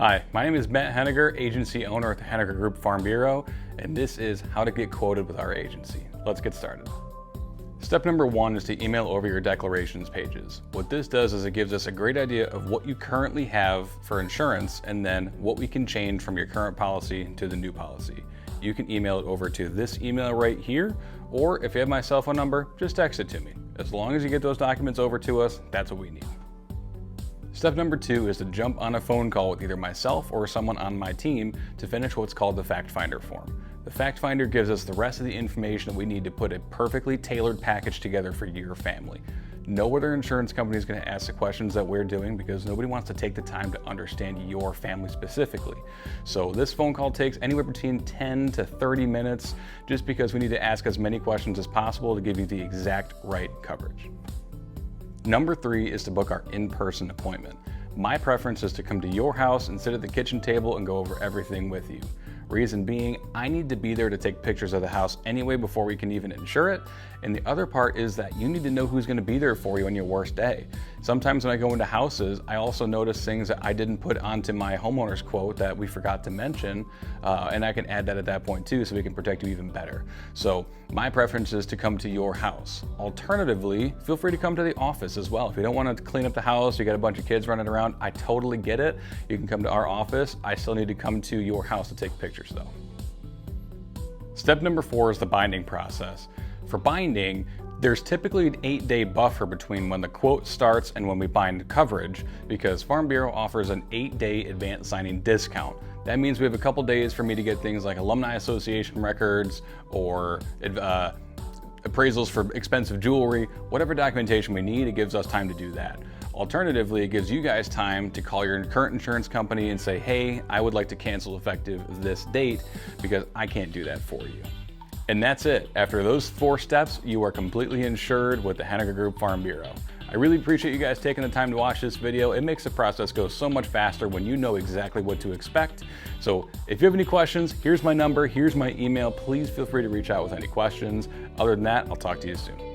Hi, my name is Matt Henegar, agency owner at the Henegar Group Farm Bureau, and this is how to get quoted with our agency. Let's get started. Step number one is to email over your declarations pages. What this does is it gives us a great idea of what you currently have for insurance and then what we can change from your current policy to the new policy. You can email it over to this email right here, or if you have my cell phone number, just text it to me. As long as you get those documents over to us, that's what we need. Step number two is to jump on a phone call with either myself or someone on my team to finish what's called the fact finder form. The fact finder gives us the rest of the information that we need to put a perfectly tailored package together for your family. No other insurance company is going to ask the questions that we're doing because nobody wants to take the time to understand your family specifically. So this phone call takes anywhere between 10 to 30 minutes just because we need to ask as many questions as possible to give you the exact right coverage. Number three is to book our in-person appointment. My preference is to come to your house and sit at the kitchen table and go over everything with you. Reason being, I need to be there to take pictures of the house anyway before we can even insure it. And the other part is that you need to know who's going to be there for you on your worst day. Sometimes when I go into houses, I also notice things that I didn't put onto my homeowner's quote that we forgot to mention, and I can add that at that point too so we can protect you even better. So my preference is to come to your house. Alternatively, feel free to come to the office as well. If you don't want to clean up the house, you got a bunch of kids running around, I totally get it. You can come to our office. I still need to come to your house to take pictures though. Step number four is the binding process. For binding, there's typically an 8-day buffer between when the quote starts and when we bind coverage because Farm Bureau offers an 8-day advance signing discount. That means we have a couple days for me to get things like alumni association records or appraisals for expensive jewelry, whatever documentation we need, it gives us time to do that. Alternatively, it gives you guys time to call your current insurance company and say, hey, I would like to cancel effective this date because I can't do that for you. And that's it. After those 4 steps, you are completely insured with the Henegar Group Farm Bureau. I really appreciate you guys taking the time to watch this video. It makes the process go so much faster when you know exactly what to expect. So if you have any questions, here's my number, here's my email. Please feel free to reach out with any questions. Other than that, I'll talk to you soon.